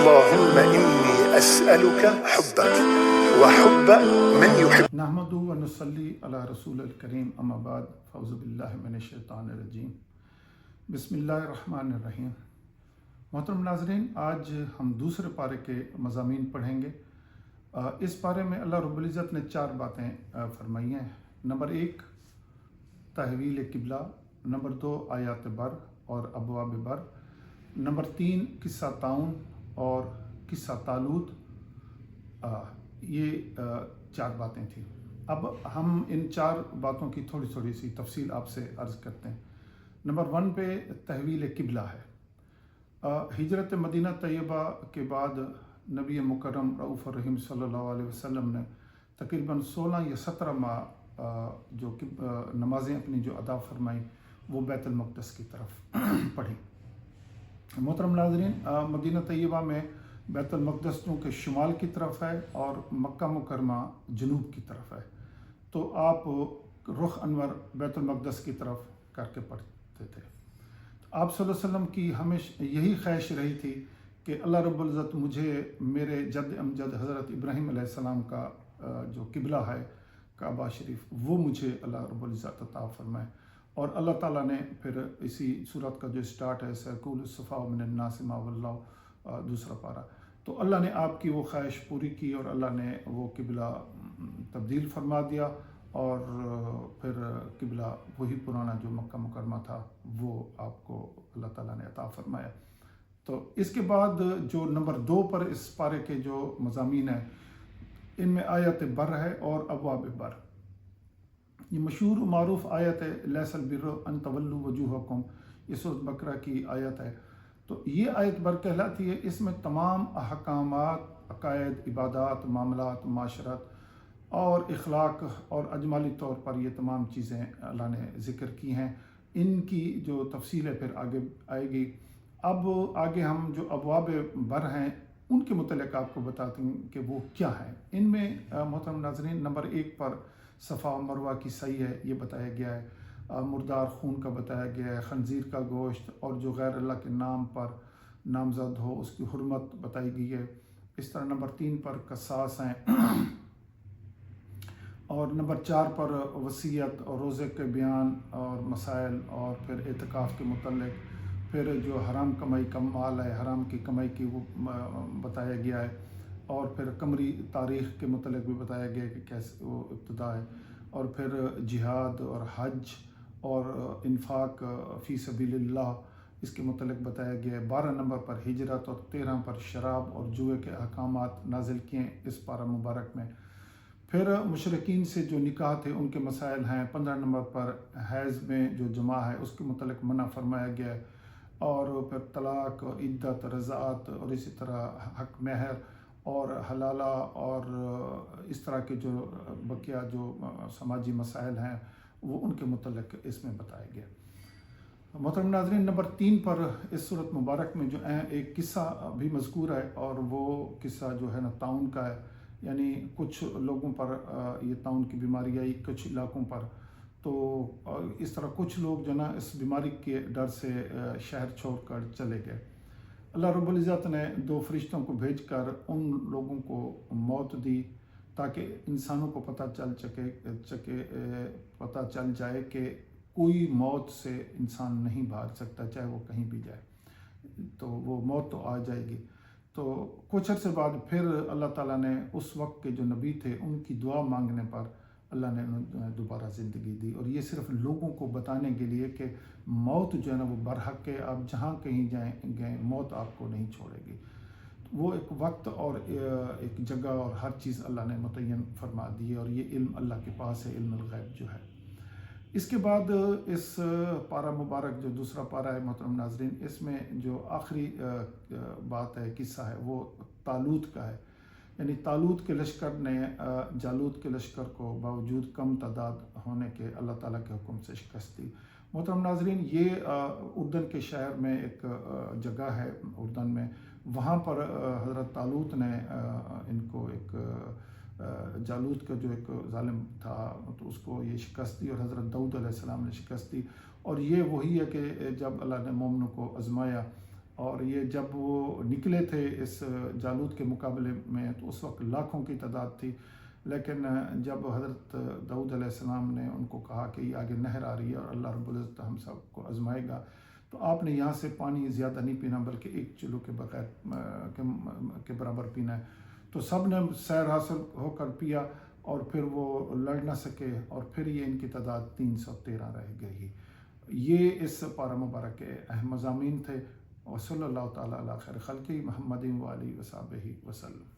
اللهم إني أسألك حبك وحب من يحب. نحمدہ و نصلی علی رسول الکریم، اما بعد، فاعوذ باللہ من الشیطان الرجیم، بسم اللہ الرحمن الرحیم۔ محترم ناظرین، آج ہم دوسرے پارے کے مضامین پڑھیں گے۔ اس پارے میں اللہ رب العزت نے 4 باتیں فرمائی ہیں۔ نمبر 1 تحویل قبلہ، نمبر 2 آیات بر اور ابواب بر، نمبر 3 قصہ طاعون اور قصہ طالوت۔ یہ 4 باتیں تھیں۔ اب ہم ان 4 باتوں کی تھوڑی سی تفصیل آپ سے عرض کرتے ہیں۔ نمبر 1 پہ تحویل قبلہ ہے۔ ہجرت مدینہ طیبہ کے بعد نبی مکرم رؤوف الرحیم صلی اللہ علیہ وسلم نے تقریباً 16 یا 17 ماہ جو نمازیں اپنی جو ادا فرمائیں وہ بیت المقدس کی طرف پڑھی۔ محترم ناظرین، مدینہ طیبہ میں بیت المقدس چونکہ شمال کی طرف ہے اور مکہ مکرمہ جنوب کی طرف ہے، تو آپ رخ انور بیت المقدس کی طرف کر کے پڑھتے تھے۔ آپ صلی اللہ علیہ وسلم کی ہمیشہ یہی خواہش رہی تھی کہ اللہ رب العزت مجھے میرے جد امجد حضرت ابراہیم علیہ السلام کا جو قبلہ ہے کعبہ شریف، وہ مجھے اللہ رب العزت عطا فرمائے۔ اور اللہ تعالیٰ نے پھر اسی صورت کا جو سٹارٹ ہے سیقول الصفا من الناس ما واللہ، دوسرا پارہ، تو اللہ نے آپ کی وہ خواہش پوری کی اور اللہ نے وہ قبلہ تبدیل فرما دیا، اور پھر قبلہ وہی پرانا جو مکہ مکرمہ تھا وہ آپ کو اللہ تعالیٰ نے عطا فرمایا۔ تو اس کے بعد جو نمبر 2 پر اس پارے کے جو مضامین ہیں، ان میں آیت بر ہے اور ابواب بر۔ یہ مشہور و معروف آیت ہے، لیس البر ان تولوا وجوہکم، یہ سورۃ بقرہ کی آیت ہے۔ تو یہ آیت بر کہلاتی ہے۔ اس میں تمام احکامات، عقائد، عبادات، معاملات، معاشرت اور اخلاق اور اجمالی طور پر یہ تمام چیزیں اللہ نے ذکر کی ہیں۔ ان کی جو تفصیل ہے پھر آگے آئے گی۔ اب آگے ہم جو ابواب بر ہیں ان کے متعلق آپ کو بتاتے ہیں کہ وہ کیا ہیں۔ ان میں محترم ناظرین، نمبر 1 پر صفا و مروہ کی سعی ہے، یہ بتایا گیا ہے۔ مردار خون کا بتایا گیا ہے، خنزیر کا گوشت اور جو غیر اللہ کے نام پر نامزد ہو اس کی حرمت بتائی گئی ہے۔ اس طرح نمبر 3 پر قصاص ہیں، اور نمبر 4 پر وصیت اور روزے کے بیان اور مسائل، اور پھر اعتکاف کے متعلق، پھر جو حرام کمائی کا مال ہے، حرام کی کمائی کی وہ بتایا گیا ہے، اور پھر قمری تاریخ کے متعلق بھی بتایا گیا کہ کیسے وہ ابتدا ہے، اور پھر جہاد اور حج اور انفاق فی سبیل اللہ اس کے متعلق بتایا گیا ہے۔ 12 نمبر پر ہجرت اور 13 پر شراب اور جوئے کے احکامات نازل کیے اس پارہ مبارک میں۔ پھر مشرکین سے جو نکاح تھے ان کے مسائل ہیں۔ 15 نمبر پر حیض میں جو جماع ہے اس کے متعلق منع فرمایا گیا ہے، اور پھر طلاق اور عدت، رضاعت اور اسی طرح حق مہر اور حلالہ اور اس طرح کے جو بقیہ جو سماجی مسائل ہیں وہ ان کے متعلق اس میں بتایا گیا۔ محترم ناظرین، نمبر 3 پر اس صورت مبارک میں جو ایک قصہ بھی مذکور ہے، اور وہ قصہ جو ہے نا طاعون کا ہے۔ یعنی کچھ لوگوں پر یہ طاعون کی بیماری آئی، کچھ علاقوں پر، تو اس طرح کچھ لوگ جو نا اس بیماری کے ڈر سے شہر چھوڑ کر چلے گئے۔ اللہ رب العزت نے 2 فرشتوں کو بھیج کر ان لوگوں کو موت دی تاکہ انسانوں کو پتہ چل جائے کہ کوئی موت سے انسان نہیں بھاگ سکتا، چاہے وہ کہیں بھی جائے، تو وہ موت تو آ جائے گی۔ تو کچھ عرصے بعد پھر اللہ تعالیٰ نے اس وقت کے جو نبی تھے ان کی دعا مانگنے پر اللہ نے انہیں دوبارہ زندگی دی، اور یہ صرف لوگوں کو بتانے کے لیے کہ موت جو ہے نا وہ برحق ہے، آپ جہاں کہیں گئے موت آپ کو نہیں چھوڑے گی۔ وہ ایک وقت اور ایک جگہ اور ہر چیز اللہ نے متعین فرما دی ہے، اور یہ علم اللہ کے پاس ہے، علم الغیب جو ہے۔ اس کے بعد اس پارہ مبارک جو دوسرا پارہ ہے محترم ناظرین، اس میں جو آخری بات ہے، قصہ ہے، وہ طالوت کا ہے۔ یعنی طالوت کے لشکر نے جالوت کے لشکر کو باوجود کم تعداد ہونے کے اللہ تعالیٰ کے حکم سے شکست دی۔ محترم ناظرین، یہ اردن کے شہر میں ایک جگہ ہے اردن میں، وہاں پر حضرت طالوت نے ان کو ایک جالوت کا جو ایک ظالم تھا تو اس کو یہ شکست دی، اور حضرت داؤد علیہ السلام نے شکست دی۔ اور یہ وہی ہے کہ جب اللہ نے مومنوں کو آزمایا اور یہ جب وہ نکلے تھے اس جالوت کے مقابلے میں تو اس وقت لاکھوں کی تعداد تھی، لیکن جب حضرت داؤد علیہ السلام نے ان کو کہا کہ یہ آگے نہر آ رہی ہے اور اللہ رب العزت ہم سب کو آزمائے گا، تو آپ نے یہاں سے پانی زیادہ نہیں پینا بلکہ ایک چلو کے بغیر کے برابر پینا ہے۔ تو سب نے سیر حاصل ہو کر پیا اور پھر وہ لڑ نہ سکے، اور پھر یہ ان کی تعداد 313 رہ گئی۔ یہ اس پارہ مبارک کے اہم مضامین تھے، اور صلی اللہ تعالیٰ علی خیر خلقہ محمد و آلہ وصحبہ وسلم۔